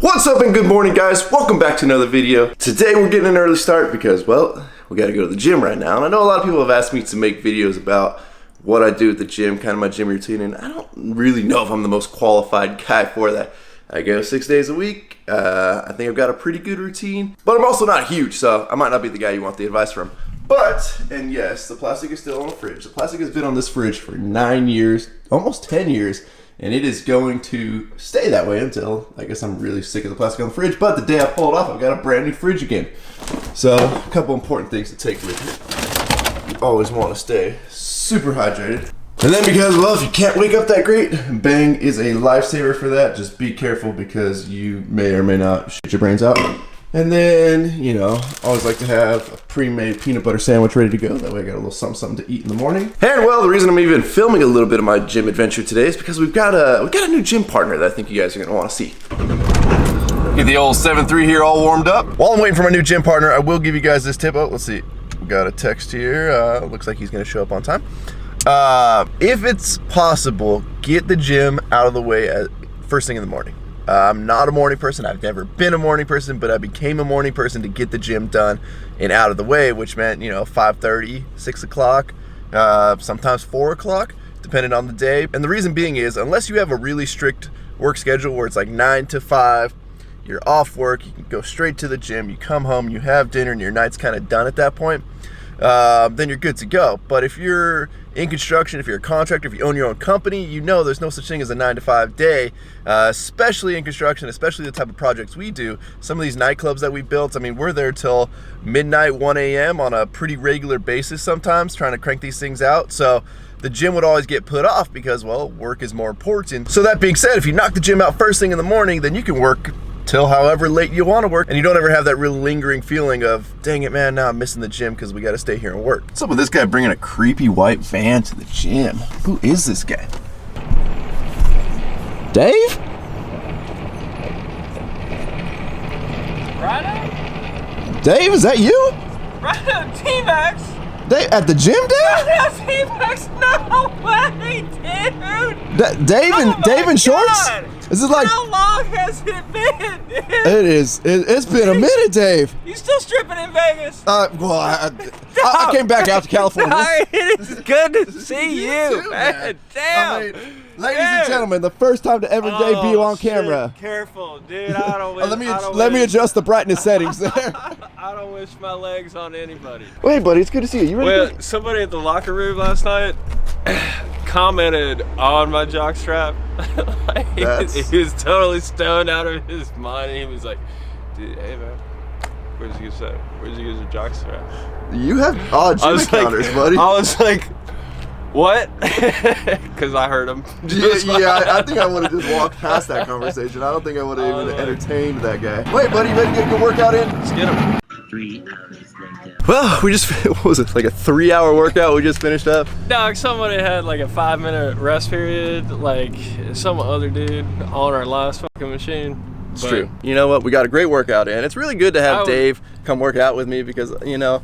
What's up and good morning, guys? Welcome back to another video. Today we're getting an early start because, well, we gotta go to the gym right now. And I know a lot of people have asked me to make videos about what I do at the gym, kind of my gym routine, and I don't really know if I'm the most qualified guy for that. I go 6 days a week. I think I've got a pretty good routine, but I'm also not huge, so I might not be the guy you want the advice from. But, and yes, the plastic is still on the fridge. The plastic has been on this fridge for 9 years, almost 10 years, and it is going to stay that way until, I guess I'm really sick of the plastic on the fridge, but the day I pull it off, I've got a brand new fridge again. So, a couple important things to take with you. You always want to stay super hydrated. And then because, well, if you can't wake up that great, Bang is a lifesaver for that. Just be careful because you may or may not shit your brains out. And then, you know, always like to have a pre-made peanut butter sandwich ready to go. That way I got a little something to eat in the morning. And well, the reason I'm even filming a little bit of my gym adventure today is because we've got a new gym partner that I think you guys are gonna want to see. Get the old 7-3 here all warmed up. While I'm waiting for my new gym partner, I will give you guys this tip. Oh, let's see. We got a text here. Looks like he's gonna show up on time. If it's possible, get the gym out of the way at first thing in the morning. I'm not a morning person. I've never been a morning person, but I became a morning person to get the gym done and out of the way, which meant, you know, 5:30, 6 o'clock, sometimes 4 o'clock, depending on the day. And the reason being is, unless you have a really strict work schedule where it's like 9 to 5, you're off work, you can go straight to the gym, you come home, you have dinner, and your night's kind of done at that point, then you're good to go. But if you're in construction, if you're a contractor, if you own your own company, you know there's no such thing as a 9 to 5 day, especially in construction, especially the type of projects we do. Some of these nightclubs that we built, I mean, we're there till midnight, 1 a.m. on a pretty regular basis sometimes, trying to crank these things out. So the gym would always get put off because, well, work is more important. So that being said, if you knock the gym out first thing in the morning, then you can work till however late you want to work, and you don't ever have that real lingering feeling of, dang it, man, now I'm missing the gym because we got to stay here and work. What's up with this guy bringing a creepy white van to the gym? Who is this guy? Dave? Rhino? Dave, is that you? Rhino, T-Max? Dave, at the gym, Dave? Rhino, T-Max, no way, dude! Dave in shorts? Is this like, how long has it been, dude? It's been a minute, Dave. You still stripping in Vegas? Well, I came back out to California. It is good to see you, too, man. Damn. I mean, ladies and gentlemen, the first time to ever debut on camera. Careful, dude. I don't wish, Let me adjust the brightness settings there. I don't wish my legs on anybody. Wait, buddy, it's good to see you. You ready? Well, somebody at the locker room last night commented on my jock strap. He was totally stoned out of his mind, and he was like, dude, hey man, where'd you use your jock strap? You have odd gym encounters, buddy. I was like, what? Because I heard him. Yeah, I think I would have just walked past that conversation. I don't think I would have even entertained that guy. Wait, buddy, you ready to get a good workout in? Let's get him. 3 hours later. Well, we just, what was it, like a 3-hour workout we just finished up? Dog, somebody had like a 5-minute rest period, like some other dude on our last fucking machine. It's true. You know what? We got a great workout in. It's really good to have Dave come work out with me because, you know,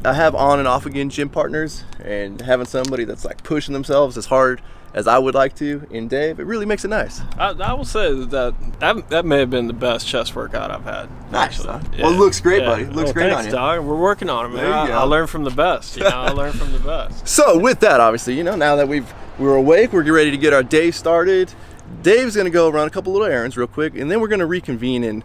I have on and off again gym partners, and having somebody that's like pushing themselves as hard as I would like to in Dave, it really makes it nice. I will say that may have been the best chest workout I've had. Nice. Huh? Yeah. Well, it looks great, buddy. It looks great thanks, on you. Dog. We're working on it, man. I learned from the best. You know, I learned from the best. So with that, obviously, you know, now that we're awake, we're ready to get our day started. Dave's gonna go run a couple little errands real quick, and then we're gonna reconvene. And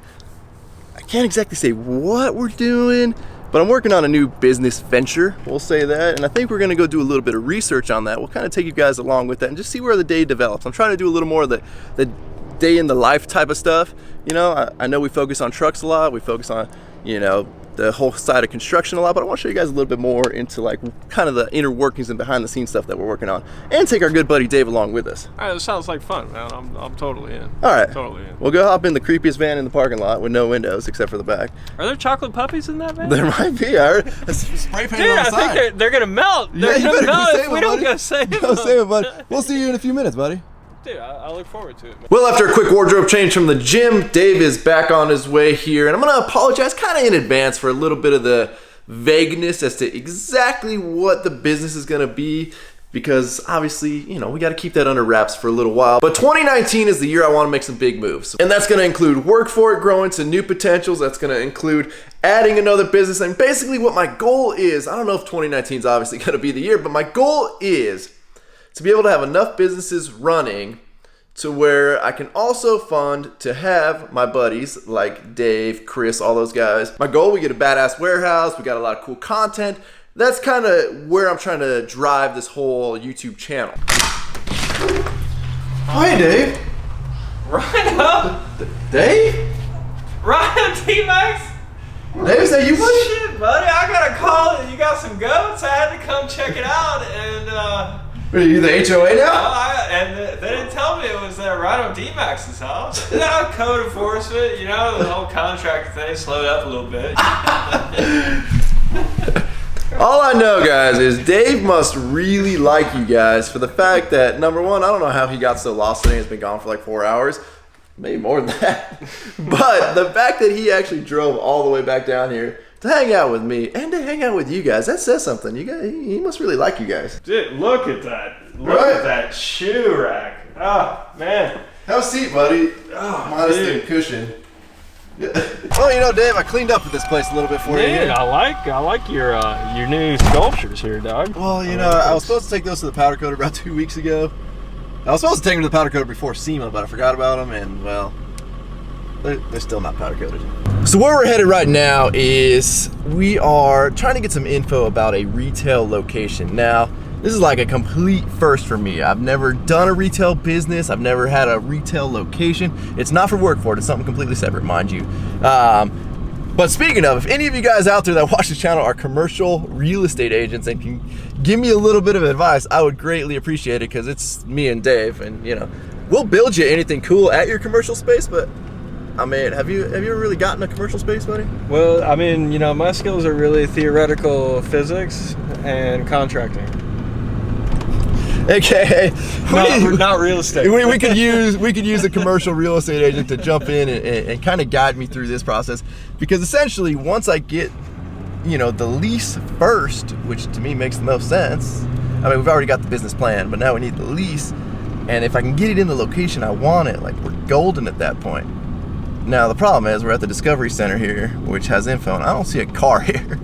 I can't exactly say what we're doing, but I'm working on a new business venture, we'll say that, and I think we're gonna go do a little bit of research on that. We'll kind of take you guys along with that and just see where the day develops. I'm trying to do a little more of the day in the life type of stuff. You know, I know we focus on trucks a lot, we focus on, you know, the whole side of construction a lot, but I want to show you guys a little bit more into like kind of the inner workings and behind the scenes stuff that we're working on, and take our good buddy Dave along with us. All right, that sounds like fun, man. I'm totally in. All right, totally in. We'll go hop in the creepiest van in the parking lot with no windows except for the back. Are there chocolate puppies in that van? There might be. I heard spray paint on the Dude, I side. think they're gonna melt. They're gonna melt if we don't go save them. Go save it, buddy. We'll see you in a few minutes, buddy. Dude, I look forward to it, man. Well, after a quick wardrobe change from the gym, Dave is back on his way here, and I'm gonna apologize kind of in advance for a little bit of the vagueness as to exactly what the business is gonna be. because obviously, you know, we got to keep that under wraps for a little while. But 2019 is the year I want to make some big moves. And that's going to include work for it, growing to new potentials. That's going to include adding another business. And basically what my goal is, I don't know if 2019 is obviously going to be the year, but my goal is to be able to have enough businesses running to where I can also fund to have my buddies like Dave, Chris, all those guys. My goal, we get a badass warehouse. We got a lot of cool content. That's kind of where I'm trying to drive this whole YouTube channel. Oh, hey, Dave. Rhino? Dave? Rhino Dmax? Dave, is that you, buddy? Shit, buddy, I got a call that you got some goats. I had to come check it out, and Are you the HOA now? they didn't tell me it was Rhino Dmax's house. You know, code enforcement, you know, the whole contract thing slowed up a little bit. All I know, guys, is Dave must really like you guys for the fact that, number one, I don't know how he got so lost today. He's been gone for like 4 hours. Maybe more than that. But the fact that he actually drove all the way back down here to hang out with me and to hang out with you guys, that says something. You guys, he must really like you guys. Dude, look at that. Look at that shoe rack. Oh, man. Have a seat, buddy. Oh, minus the cushion. Well, you know, Dave, I cleaned up at this place a little bit for you. Dude, I like your new sculptures here, dog. Well, you know, I was supposed to take those to the powder coater about 2 weeks ago. I was supposed to take them to the powder coater before SEMA, but I forgot about them, and well, they're still not powder coated. So where we're headed right now is we are trying to get some info about a retail location. Now, this is like a complete first for me. I've never done a retail business. I've never had a retail location. It's not for work for it. It's something completely separate, mind you. But speaking of, if any of you guys out there that watch this channel are commercial real estate agents and can give me a little bit of advice, I would greatly appreciate it, because it's me and Dave, and you know, we'll build you anything cool at your commercial space. But I mean, have you ever really gotten a commercial space, buddy? Well, I mean, you know, my skills are really theoretical physics and contracting. AKA, not real estate. We could use a commercial real estate agent to jump in and kind of guide me through this process, because essentially once I get, you know, the lease first, which to me makes the most sense. I mean, we've already got the business plan, but now we need the lease, and if I can get it in the location I want it, like, we're golden at that point. Now the problem is we're at the Discovery Center here, which has info, and I don't see a car here.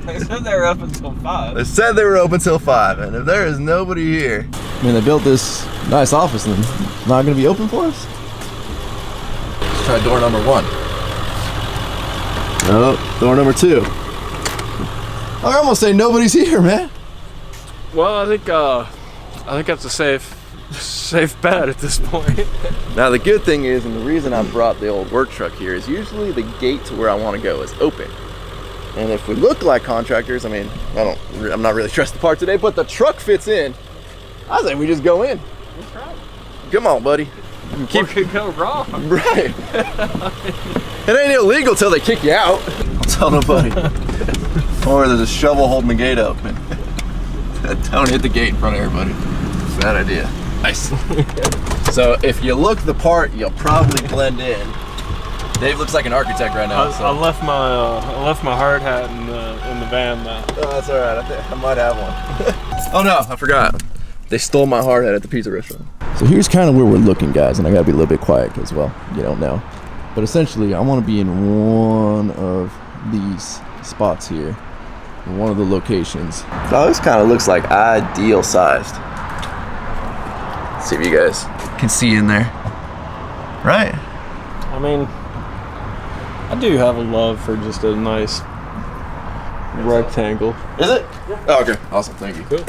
They said they were up until 5. They said they were open till 5, and if there is nobody here, I mean, they built this nice office and it's not going to be open for us? Let's try door number 1. Oh, door number 2. I almost say nobody's here, man. Well, I think that's a safe bet at this point. Now the good thing is, and the reason I brought the old work truck here, is usually the gate to where I want to go is open. And if we look like contractors, I mean, I'm not really stressed the part today, but the truck fits in. I say we just go in. That's right. Come on, buddy. What could go wrong? Right. It ain't illegal till they kick you out. I'll tell nobody. Or there's a shovel holding the gate open. Don't hit the gate in front of everybody. It's a bad idea. Nice. So if you look the part, you'll probably blend in. Dave looks like an architect right now. I left my hard hat in the van though. Oh, that's all right. I might have one. Oh no, I forgot. They stole my hard hat at the pizza restaurant. So here's kind of where we're looking, guys, and I gotta be a little bit quiet because, well, you don't know. But essentially, I want to be in one of these spots here, one of the locations. Oh, this kind of looks like ideal sized. Let's see if you guys can see in there. Right? I mean, I do have a love for just a nice rectangle. Is it? Yeah. Oh, okay. Awesome. Thank you. Cool.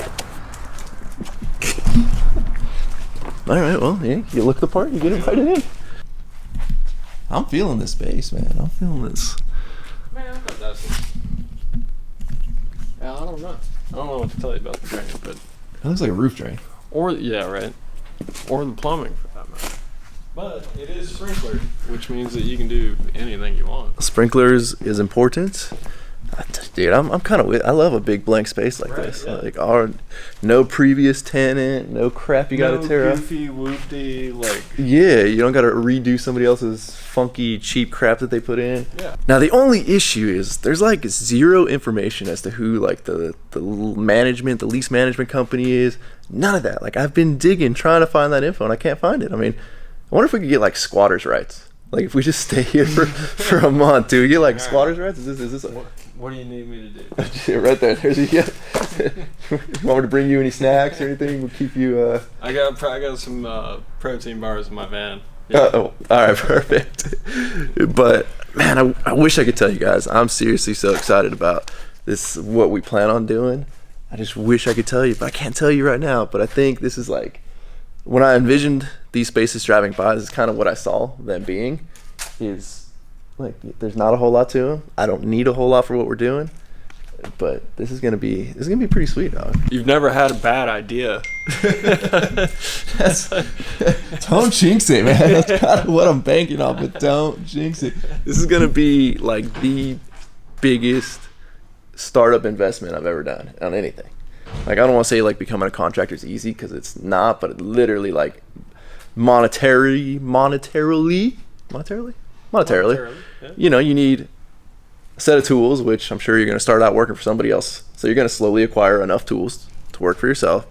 All right. Well, yeah. You look the part. You get invited in. I'm feeling this space, man. I'm feeling this. Man, I thought that's. Yeah, I don't know. I don't know what to tell you about the drain, but It looks like a roof drain. or yeah, right, or the plumbing for that matter. But it is sprinklered, which means that you can do anything you want. Sprinklers is important. Dude, I'm kind of I love a big blank space like this. Yeah. Like, no previous tenant, no crap you gotta tear up. Goofy, whoopty, like. Yeah, you don't gotta redo somebody else's funky, cheap crap that they put in. Yeah. Now the only issue is there's like zero information as to who like the management, the lease management company is. None of that. Like I've been digging, trying to find that info, and I can't find it. I mean, I wonder if we could get like squatters' rights. Like if we just stay here for a month, do we get like squatters' rights? Is this? What do you need me to do? Yeah, right there. There's you want me to bring you any snacks or anything? We'll keep you. I got some protein bars in my van. Yeah. Oh, all right, perfect. But man, I wish I could tell you guys. I'm seriously so excited about this. What we plan on doing. I just wish I could tell you, but I can't tell you right now. But I think this is like when I envisioned these spaces driving by. This is kind of what I saw them being. Is like there's not a whole lot to them. I don't need a whole lot for what we're doing, but this is gonna be pretty sweet, dog. You've never had a bad idea. Don't jinx it, man. That's kind of what I'm banking on, but don't jinx it. This is gonna be like the biggest startup investment I've ever done on anything. Like I don't want to say like becoming a contractor is easy because it's not, but it literally like monetarily. Yeah. You know, you need a set of tools, which I'm sure you're going to start out working for somebody else. So you're going to slowly acquire enough tools to work for yourself.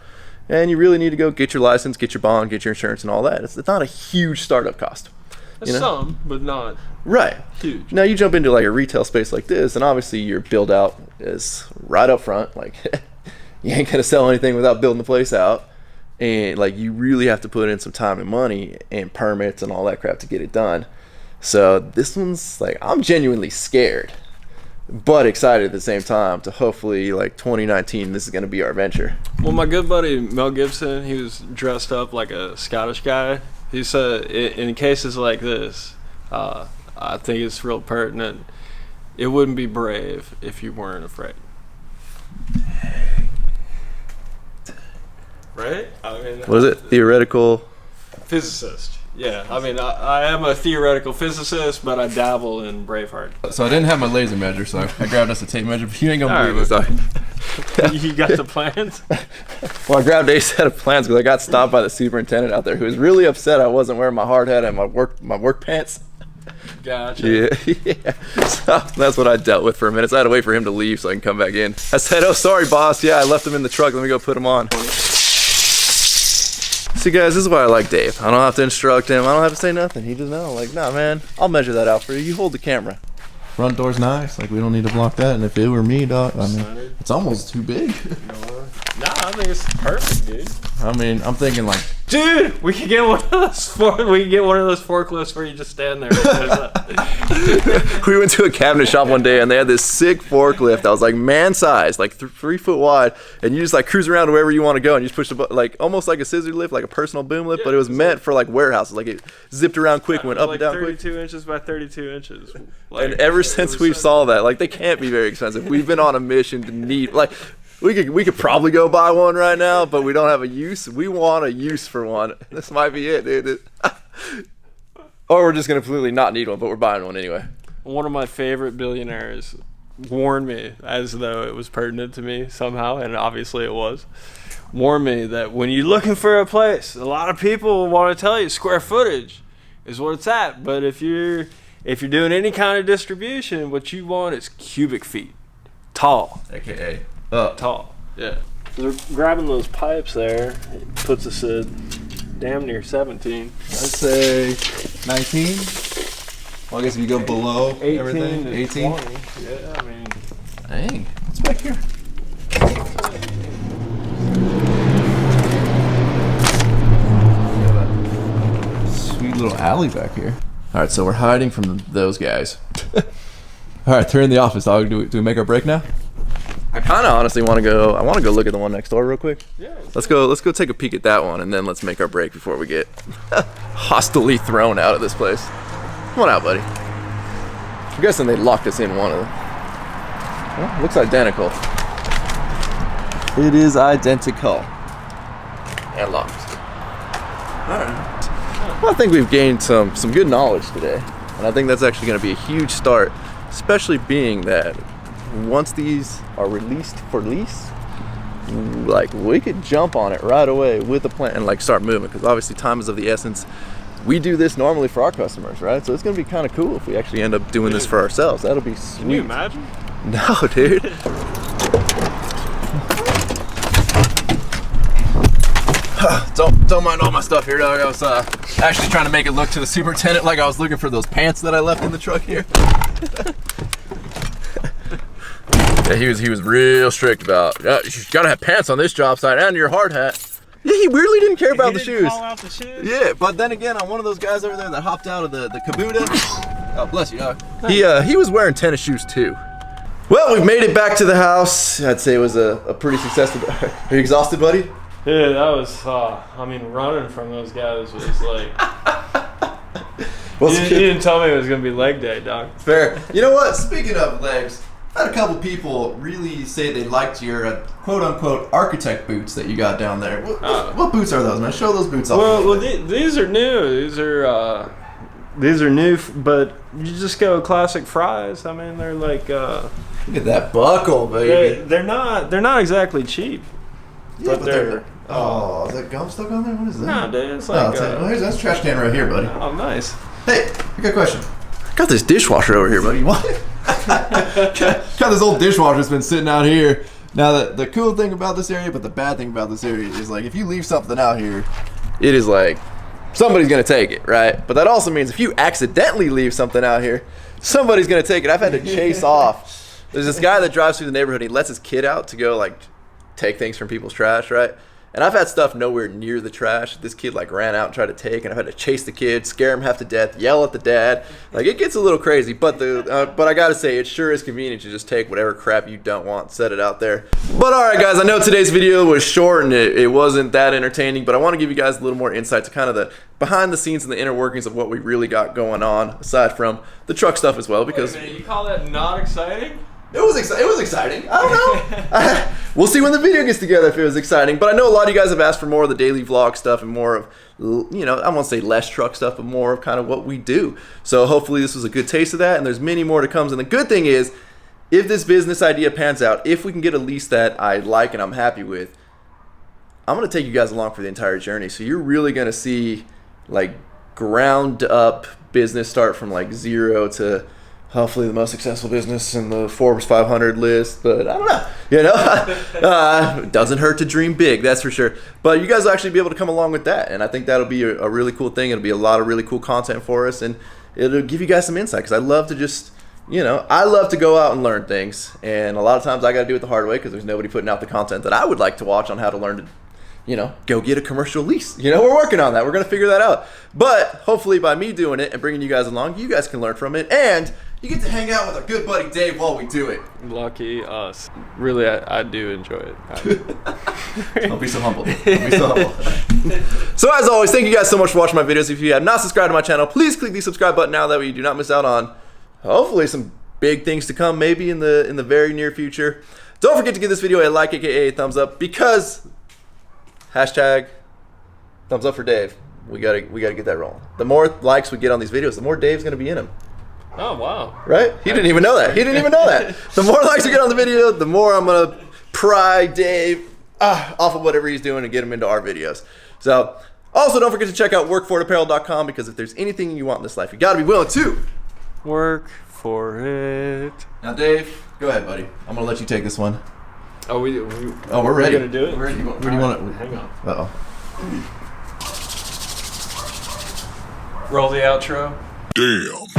And you really need to go get your license, get your bond, get your insurance and all that. It's not a huge startup cost. You know? Some, but not right. huge. Now you jump into like a retail space like this, and obviously your build out is right up front. Like you ain't going to sell anything without building the place out. And like you really have to put in some time and money and permits and all that crap to get it done. So this one's like, I'm genuinely scared, but excited at the same time to hopefully like 2019, this is going to be our venture. Well, my good buddy Mel Gibson, he was dressed up like a Scottish guy. He said in cases like this, I think it's real pertinent. It wouldn't be brave if you weren't afraid. Right? I mean, Was it theoretical? Physicist. Yeah, I mean, I am a theoretical physicist, but I dabble in Braveheart. So I didn't have my laser measure, so I grabbed us a tape measure, but you ain't gonna believe it. You got the plans? Well, I grabbed a set of plans because I got stopped by the superintendent out there who was really upset I wasn't wearing my hard hat and my work pants. Gotcha. Yeah. So that's what I dealt with for a minute. So I had to wait for him to leave so I can come back in. I said, "Oh, sorry, boss. Yeah, I left him in the truck. Let me go put him on." See, guys, this is why I like Dave. I don't have to instruct him. I don't have to say nothing. He just know, like, nah, man, I'll measure that out for you. You hold the camera. Front door's nice. Like, we don't need to block that. And if it were me, dog, I mean, it's almost too big. Nah, I think it's perfect, dude. I mean, I'm thinking like, dude, we could get one of those. We could get one of those forklifts where you just stand there. we went to a cabinet shop one day and they had this sick forklift that was like man sized, like 3 foot wide, and you just like cruise around wherever you want to go and you just push the button, like almost like a scissor lift, like a personal boom lift, but it was meant for like warehouses. Like it zipped around quick, went up like and down quick. 32 inches by 32 inches. Like, and ever since we saw that, like they can't be very expensive. We've been on a mission to need like. We could probably go buy one right now, but we don't have a use. We want a use for one. This might be it, dude. Or we're just gonna completely not need one, but we're buying one anyway. One of my favorite billionaires warned me, as though it was pertinent to me somehow, and obviously it was. Warned me that when you're looking for a place, a lot of people want to tell you square footage is what it's at, but if you're doing any kind of distribution, what you want is cubic feet, tall. AKA. Tall, yeah. So they're grabbing those pipes there. It puts us at damn near 17. I'd say 19. Well, I guess if you go below 18 everything, 18. 20. Yeah, I mean. Dang, what's back here? Sweet little alley back here. All right, so we're hiding from those guys. All right, they're in the office. Do we make our break now? I kind of honestly want to go. I want to go look at the one next door real quick. Yeah. Let's go take a peek at that one, and then let's make our break before we get hostilely thrown out of this place. Come on out, buddy. I'm guessing they locked us in one of them. Well, looks identical. It is identical. And locked. All right. Well, I think we've gained some good knowledge today, and I think that's actually going to be a huge start, especially being that once these are released for lease, like we could jump on it right away with a plan and like start moving, because obviously time is of the essence. We do this normally for our customers, right? So it's gonna be kind of cool if we actually end up doing this for ourselves. That'll be sweet. Can you imagine? No, dude. Don't mind all my stuff here, dog. I was actually trying to make it look to the superintendent like I was looking for those pants that I left in the truck here. Yeah, he was real strict about, you gotta have pants on this job site and your hard hat. Yeah, he weirdly didn't care about the shoes. Call out the shoes. Yeah, but then again, I'm one of those guys over there that hopped out of the Kabuta. Oh, bless you, dog. He was wearing tennis shoes too. Well, we've made it back to the house. I'd say it was a pretty successful. Are you exhausted, buddy? Yeah, that was, I mean, running from those guys was like, you didn't tell me it was going to be leg day, dog. Fair. You know what? Speaking of legs, I've had a couple people really say they liked your quote-unquote architect boots that you got down there. What boots are those, man? Show those boots off. Well, these are new. These are new, but you just go classic Fries. I mean, they're like, look at that buckle, baby. They're not exactly cheap. Yeah, but they're oh, is that gum stuck on there? What is that? Nah, dude, it's like... that's a trash can right here, buddy. Oh, nice. Hey, I got a question. I got this dishwasher over here, buddy. What? Got this old dishwasher that's been sitting out here. Now, the cool thing about this area, but the bad thing about this area is, like, if you leave something out here, it is like, somebody's going to take it, right? But that also means if you accidentally leave something out here, somebody's going to take it. I've had to chase off. There's this guy that drives through the neighborhood. He lets his kid out to go, like, take things from people's trash, right? And I've had stuff nowhere near the trash. This kid like ran out and tried to take, and I've had to chase the kid, scare him half to death, yell at the dad. Like, it gets a little crazy, but but I gotta say, it sure is convenient to just take whatever crap you don't want, set it out there. But all right, guys, I know today's video was short and it wasn't that entertaining, but I want to give you guys a little more insight to kind of the behind the scenes and the inner workings of what we really got going on, aside from the truck stuff as well. Because wait a minute, you call that not exciting? It was exciting. I don't know. We'll see when the video gets together if it was exciting. But I know a lot of you guys have asked for more of the daily vlog stuff and more of, you know, I won't say less truck stuff, but more of kind of what we do. So hopefully this was a good taste of that, and there's many more to come. And the good thing is, if this business idea pans out, if we can get a lease that I like and I'm happy with, I'm going to take you guys along for the entire journey. So you're really going to see like ground up business start from like zero to hopefully the most successful business in the Forbes 500 list, but I don't know, you know, it doesn't hurt to dream big, that's for sure. But you guys will actually be able to come along with that, and I think that'll be a really cool thing. It'll be a lot of really cool content for us, and it'll give you guys some insight, because I love to just, you know, I love to go out and learn things, and a lot of times I got to do it the hard way because there's nobody putting out the content that I would like to watch on how to learn to, you know, go get a commercial lease. You know, we're working on that. We're going to figure that out. But hopefully by me doing it and bringing you guys along, you guys can learn from it, and you get to hang out with our good buddy Dave while we do it. Lucky us. Really, I do enjoy it. Don't be so humble. Don't be so humble. So as always, thank you guys so much for watching my videos. If you have not subscribed to my channel, please click the subscribe button now. That way you do not miss out on hopefully some big things to come, maybe in the very near future. Don't forget to give this video a like, aka a thumbs up, because hashtag thumbs up for Dave. We gotta get that rolling. The more likes we get on these videos, the more Dave's gonna be in them. Oh, wow. Right? He didn't even know that. He didn't even know that. The more likes we get on the video, the more I'm gonna pry Dave off of whatever he's doing and get him into our videos. So also don't forget to check out workforitapparel.com, because if there's anything you want in this life, you gotta be willing to work for it. Now Dave, go ahead, buddy. I'm gonna let you take this one. Oh, we're ready. Gonna do it? Where do you want it? Hang on. Uh-oh. Roll the outro. Damn.